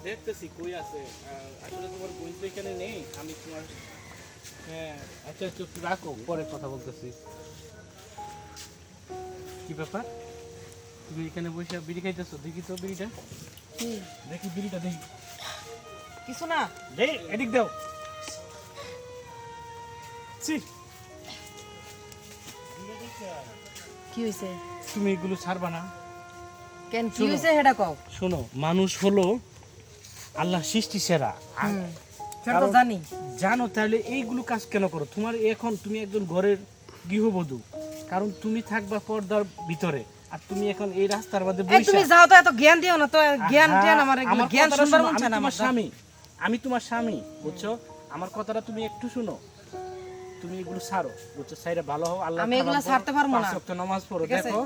দেখতেছি কই আছে। আসলে তোমার বোন তো এখানে নেই, আমি তোমার হ্যাঁ আচ্ছা আচ্ছা একটু রাখো, পরে কথা বলতেছি। কি ব্যাপার, তুমি এখানে বসে বিড়ি খাইতেছো? দেখি তো বিড়িটা, দেখি বিড়িটা দেখি। কিছু না। দে এদিক দাও। ছি, কি হইছে? তুমি এগুলো ছাড়বা না। কেন কি শোনো। হইছে সেটা কও। শোনো, মানুষ হলো আল্লাহ সৃষ্টি সেরা। সেটা তো জানি। জানো, তাহলে এইগুলো কাজ কেন করো? তোমার এখন তুমি একজন ঘরের গৃহবধূ, কারণ তুমি থাকবা পর্দার ভিতরে, আর তুমি এখন এই রাস্তার মধ্যে এই তুমি বসে। যাও তো, এত জ্ঞান দিও না তো, জ্ঞান জ্ঞান আমার এগুলো আমার জ্ঞান কথাটা শুনবার শোনো, মন চায় না আমি আমার। তোমার স্বামী, আমি তোমার স্বামী, বুঝছো? আমার কথাটা তুমি একটু শুনো। তুমি এগুলো ছাড়ো, বুঝছো? সাইরা ভালো হও। আল্লাহ আমি এগুলো ছাড়তে পারবো না। 5 ওয়াক্ত নামাজ পড়ো। ঠিক আছে? দেখো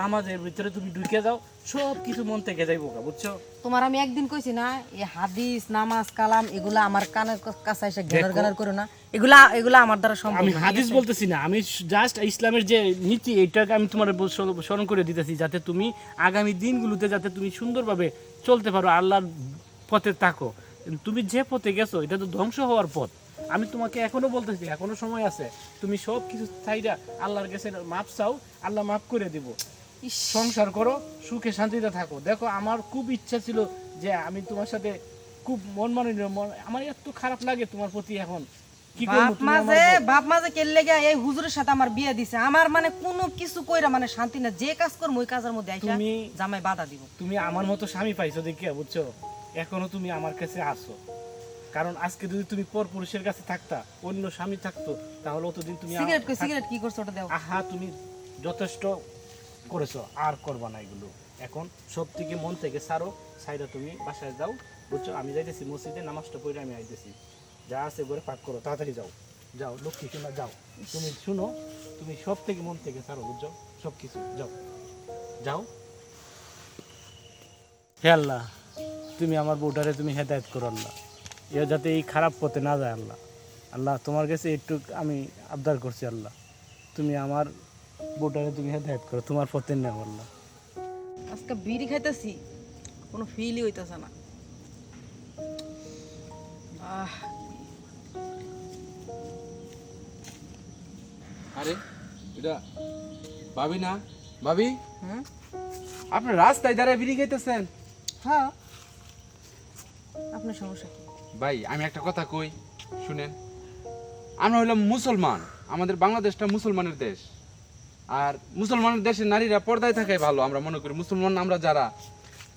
নামাজের ভিতরে তুমি ঢুকে যাও, সব কিছু মন থেকে যাইবো, বুঝছো? তোমার আমি একদিন কইছি না, এই হাদিস নামাজ কালাম এগুলা আমার কানের কাছে এসে গেরার গেরার করো না। এগুলা এগুলা আমার দ্বারা সম্ভব আমি না। হাদিস বলতেছি না, আমি জাস্ট ইসলামের যে নীতি এটাকে আমি তোমার স্মরণ করে দিতেছি, যাতে তুমি আগামী দিনগুলোতে যাতে তুমি সুন্দরভাবে চলতে পারো, আল্লাহর পথে থাকো। তুমি যে পথে গেছো এটা তো ধ্বংস হওয়ার পথ। আমি তোমাকে এখনো বলতেছি, এখনো সময় আছে, তুমি সব কিছু চাইরা আল্লাহর কাছে মাপ চাও, আল্লাহ মাফ করে দিব। সংসার করো, সুখে শান্তিতে থাকো। দেখো আমার খুব ইচ্ছা ছিল যে আমি তোমার সাথে খুব মন মাননীয়, আমার এত খারাপ লাগে তোমার প্রতি এখন। কি করবো, বাপ তুমি আমার মাঝে বউ। বাপ মাঝে কেলে গিয়া এই হুজুরের সাথে আমার বিয়ে দিছে। আমার মানে কোনো কিছু কইরা মানে শান্তি না, যে কাজ করব ওই কাজের মধ্যে আইসা তুমি- জামাই বাধা দিব। তুমি আমার মতো স্বামী পাইছো দেখিয়া, বুঝছো? এখনো তুমি আমার কাছে আসো, কারণ আজকে যদি তুমি পর পুরুষের কাছে থাকতা, অন্য স্বামী থাকতো, তাহলে অতদিন তুমি সিগারেট কই সিগারেট কি করছ ওটা দাও। আহা, তুমি যথেষ্ট করেছো, আর করবা না এগুলো। এখন সব থেকে মন থেকে ছাড়ো, সাইডা তুমি বাসায় যাও, বুঝছো? আমি যাইতেছি মসজিদে, নামাজটা পড়ে আমি আইতেছি। যা আছে ঘরে পাক করো, তাড়াতাড়ি যাও, যাও লক্ষ্মী শোনা, যাও। তুমি শুনো, তুমি সব থেকে মন থেকে ছাড়ো, বুঝছো? সব কিছু যাও, যাও। হে আল্লাহ, তুমি আমার বউটারে তুমি হেদায়েত করো আল্লাহ, এ যাতে এই খারাপ পথে না যায় আল্লাহ। আল্লাহ তোমার কাছে একটু আমি আবদার করছি আল্লাহ, তুমি আমার বউটারে তুমি হেদায়েত করো, তোমার পথে নেও আল্লাহ। আজকে বিড়ি খাইতেছি, কোনো ফিলই হইতাছে না। আহ আরে এটা ভাবি না? ভাবি, হুম আপনি রাস্তায় দাঁড়ায় বিড়ি খাইতেছেন? হ্যাঁ, আপনার সমস্যা কি? ভাই আমি একটা কথা কই, শুনেন। আমরা হইলাম মুসলমান, আমাদের বাংলাদেশটা মুসলমানের দেশ। আর মুসলমানের দেশে নারীরা পর্দায় থাকাই ভালো, আমরা মনে করি। মুসলমান আমরা যারা,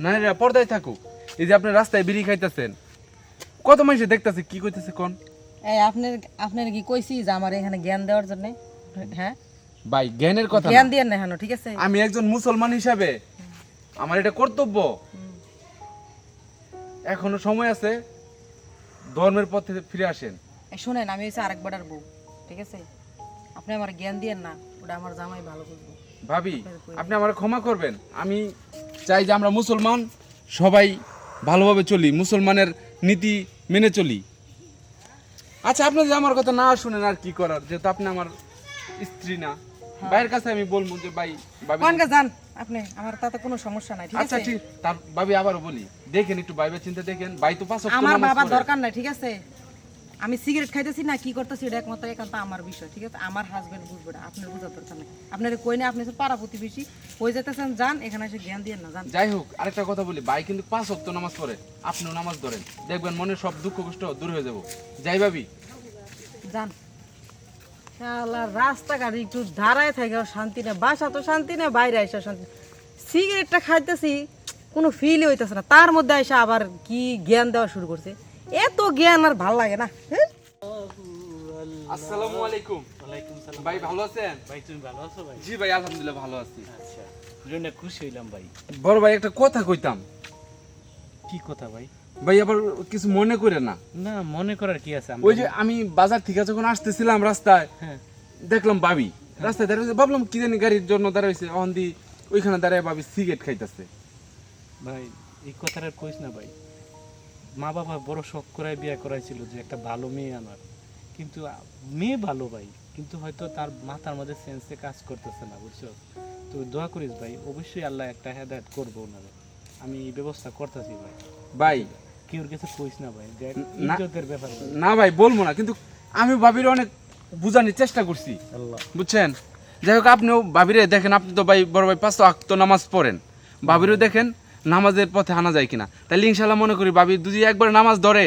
নারীরা পর্দায় থাকুক। এই যে আপনি রাস্তায় বিড়ি খাইতেছেন, কত মানুষে দেখতেছে, কি কইতেছে কোন? এই আপনার আপনার কি কইছি যে আমার এখানে জ্ঞান দেওয়ার জন্য? হ্যাঁ, ভাই জ্ঞানের কথা জ্ঞান না। দিয়ে না হানো, ঠিক আছে? আমি একজন মুসলমান হিসাবে আমার এটা কর্তব্য। এখনো সময় আছে, ধর্মের পথে ফিরে আসেন। এই শুনেন, আমি হচ্ছে আরেকবার বউ, ঠিক আছে? আপনি আমার জ্ঞান দিয়েন না, ওটা আমার জামাই ভালো বুঝবো। ভাবি, আপনি আমার ক্ষমা করবেন। আমি চাই যে আমরা মুসলমান সবাই ভালোভাবে চলি, মুসলমানের নীতি মেনে চলি। আচ্ছা, আপনি যে আমার কথা না শুনেন আর কি করার, যেহেতু আপনি আমার স্ত্রী না। ভাইয়ের কাছে আমি বলবো যে ভাই, ভাবি। কোনটা যান আপনি, আমার তাতে কোনো সমস্যা নাই, ঠিক আচ্ছা আছে? ঠিক, তার ভাবি আবারও বলি, দেখেন একটু ভাইবে চিন্তা দেখেন। ভাই তো 5 ওয়াক্ত আমার নামাজ বাবার পড়ে। দরকার নাই, ঠিক আছে? আমি সিগারেট খাইতেছি না কি করতেছি এটা একমাত্র একান্ত আমার বিষয়, ঠিক আছে? আমার হাজবেন্ড বুঝবে না, আপনার বোঝার দরকার নাই। আপনার কই না, আপনি হচ্ছে পাড়া প্রতিবেশী, কই যেতেছেন যান, এখানে এসে জ্ঞান দিয়ে না যান। যাই হোক, আরেকটা কথা বলি, ভাই কিন্তু 5 ওয়াক্ত নামাজ পড়ে, আপনিও নামাজ ধরেন, দেখবেন মনের সব দুঃখ কষ্ট দূর হয়ে যাব। যাই ভাবি। যান। শালা রাস্তাঘাটে একটু দাঁড়ায় থাকে শান্তি নেই, বাসা তো শান্তি নেই, বাইরে আইসা শান্তি। সিগারেটটা খাইতেছি, কোনো ফিলই হইতেছে না, তার মধ্যে আইসা আবার কি জ্ঞান দেওয়া শুরু করছে। এত জ্ঞান আর ভাল লাগে না। হ্যাঁ? আসসালামু আলাইকুম। ওয়ালাইকুম সালাম। ভাই ভালো আছেন? ভাই তুমি ভালো আছো ভাই? জি ভাই, আলহামদুলিল্লাহ ভালো আছি। আচ্ছা, জন্য খুশি হইলাম ভাই। বড় ভাই একটা কথা কইতাম। কি কথা ভাই? ভাই আবার কিছু মনে করে না। না, মনে করার কি আছে? ওই যে আমি বাজার থেকে যখন আসতেছিলাম রাস্তায়, হ্যাঁ, দেখলাম ভাবি রাস্তায় দাঁড়িয়েছে, ভাবলাম কি জানি গাড়ির জন্য দাঁড়াইছে, অন্দি ওইখানে দাঁড়ায় ভাবি সিগারেট খাইতেছে। ভাই এই কথাটা কইস না ভাই। মা বাবা বড় শখ করায় বিয়ে করাইছিল যে একটা ভালো মেয়ে আনার, কিন্তু মেয়ে ভালো ভাই, কিন্তু হয়তো তার মাথার মধ্যে সেন্সে কাজ করতেছে না, বুঝছো? তো দোয়া করিস ভাই, অবশ্যই আল্লাহ একটা হেদায়েত করবো ওনারে। আমি এই ব্যবস্থা করতেছি ভাই। ভাই কেউর কাছে কইস না ভাই, দেখ না। ইজ্জতের ব্যাপার ভাই। না ভাই বলবো না, কিন্তু আমি ভাবির অনেক বোঝানোর চেষ্টা করছি, আল্লাহ বুঝছেন। যাই হোক, আপনিও ভাবিরে দেখেন, আপনি তো ভাই বড় ভাই 5 ওয়াক্ত নামাজ পড়েন, ভাবিরও দেখেন নামাজের পথে আনা যায় কিনা। তাহলে ইনশাল্লাহ মনে করি ভাবি যদি একবার নামাজ ধরে,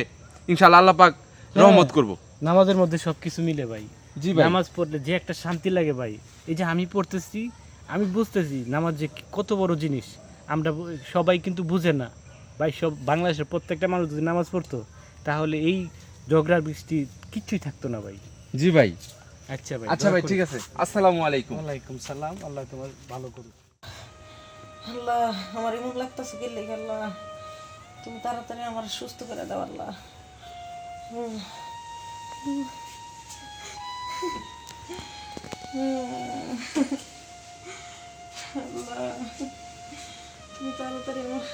ইনশাল্লাহ আল্লাহ পাক রহমত করব। নামাজের মধ্যে সবকিছু মিলে ভাই। জি ভাই। নামাজ পড়লে যে একটা শান্তি লাগে ভাই, এই যে আমি পড়তেছি, আমি বুঝতেছি নামাজ যে কত বড় জিনিস। আমরা সবাই কিন্তু বুঝে না ভাই। সব বাংলাদেশের প্রত্যেকটা মানুষ যদি নামাজ পড়তো, তাহলে এই ঝগড়ার বৃষ্টি কিচ্ছুই থাকতো না ভাই। জি ভাই। আচ্ছা ভাই, আচ্ছা ভাই, ঠিক আছে, আসসালামু আলাইকুম। ওয়ালাইকুম সালাম, আল্লাহ তোমার ভালো করুক। আল্লাহ, আমার এমন লাগতেছে গেলে আল্লাহ, তুমি তাড়াতাড়ি আমার সুস্থ করে দাও আল্লাহ। আল্লাহ, তুমি তাড়াতাড়ি আমার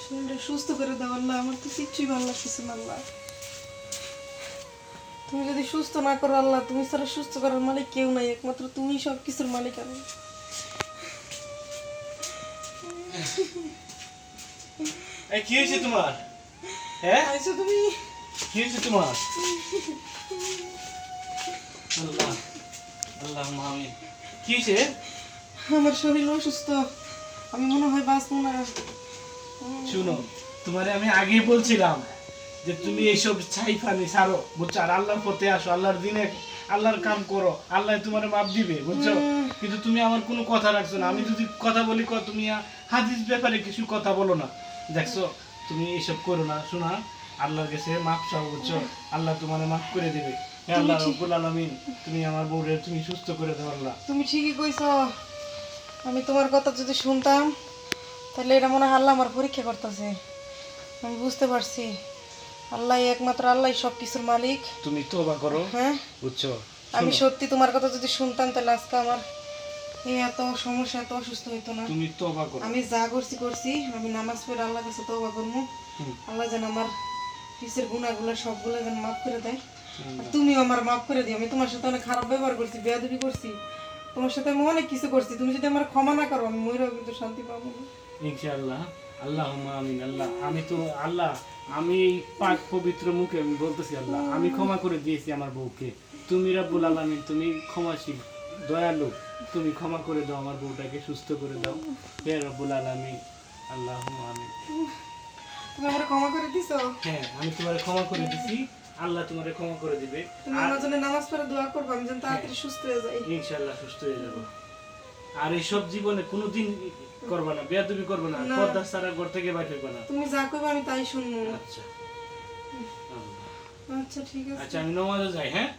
শরীরটা সুস্থ করে দাও আল্লাহ। আমার তো কিচ্ছুই ভালো লাগতেছে না আল্লাহ। তুমি যদি সুস্থ না করো আল্লাহ, তুমি ছাড়া সুস্থ করার মালিক কেউ নাই, একমাত্র তুমি সব কিছুর মালিক। আমি এই কি হয়েছে তোমার? হ্যাঁ, আইসো তুমি। কি হয়েছে তোমার? আল্লাহ আল্লাহ আমিন। কি হয়েছে? আমার শরীর অসুস্থ, আমি মনে হয় বাঁচবো না। শুনো, তোমারে আমি আগেই বলছিলাম যে তুমি এইসব ছাই ফানি ছাড়ো, বুঝছো, আর আল্লাহর পথে আসো, আল্লাহর দিনে আল্লাহর কাম করো, আল্লাহ তোমার মাপ দিবে, বুঝছো। কিন্তু তুমি আমার কোনো কথা রাখছো না। আমি যদি কথা বলি, তুমি হাদিস ব্যাপারে কিছু কথা বলো না। দেখছো, তুমি এইসব করো না। শোনা, আল্লাহর কাছে মাপ চাও, বুঝছো, আল্লাহ তোমার মাফ করে দিবে। হে আল্লাহ রব্বুল আলামিন, তুমি আমার বউরে তুমি সুস্থ করে দাও আল্লাহ। তুমি ঠিকই কইছো, আমি তোমার কথা যদি শুনতাম তাহলে এটা মনে হয় আল্লাহ আমার পরীক্ষা করতেছে। আমি বুঝতে পারছি আল্লাহ একমাত্র, আল্লাহ সব কিছুর মালিক। তুমি তওবা করো, হ্যাঁ, বুঝছো। আমি সত্যি তোমার কথা যদি শুনতাম তাহলে আজকে আমার এই এত সমস্যা, এত অসুস্থ হইতো না। তুমি তওবা করো। আমি যা করছি করছি, আমি নামাজ পড়ে আল্লাহর কাছে তওবা করবো। আল্লাহ যেন আমার পিছের গুনাহগুলো সবগুলো যেন মাফ করে দেয়। আর তুমিও আমার মাফ করে দিও। আমি তোমার সাথে অনেক খারাপ ব্যবহার করছি, বেয়াদবি করছি, তোমার সাথে আমি অনেক কিছু করছি। তুমি যদি আমার ক্ষমা না করো, আমি মইরাও কিন্তু শান্তি পাবো না। ইনশাআল্লাহ, আল্লাহুম্মা আমিন। আল্লাহ, আমি তো আল্লাহ, আমি এই পাক পবিত্র মুখে আমি বলতেছি আল্লাহ, আমি ক্ষমা করে দিয়েছি আমার বউকে। তুমি রব্বুল আলামিন, তুমি ক্ষমাশীল, দয়ালু, তুমি ক্ষমা করে দাও, আমার বউটাকে সুস্থ করে দাও। হে রব্বুল আলামিন, আল্লাহুম্মা আমিন। তুমি আমার ক্ষমা করে দিছো। হ্যাঁ, আমি তোমারে ক্ষমা করে দিছি, আল্লাহ তোমারে ক্ষমা করে দিবে। তুমি আমার জন্য নামাজ পড়ে দোয়া করবে, আমি যেন তাড়াতাড়ি সুস্থ হয়ে যাই। ইনশাআল্লাহ সুস্থ হয়ে যাব। আর এইসব জীবনে কোনোদিন করবা না, বেয়াদবি করবে না, পর্দা ছাড়া ঘর থেকে বাইরে হইবা না। তুমি যা করবে আমি তাই শুনবো। আচ্ছা, আচ্ছা ঠিক আছে। আচ্ছা, আমি নামাজে যাই। হ্যাঁ।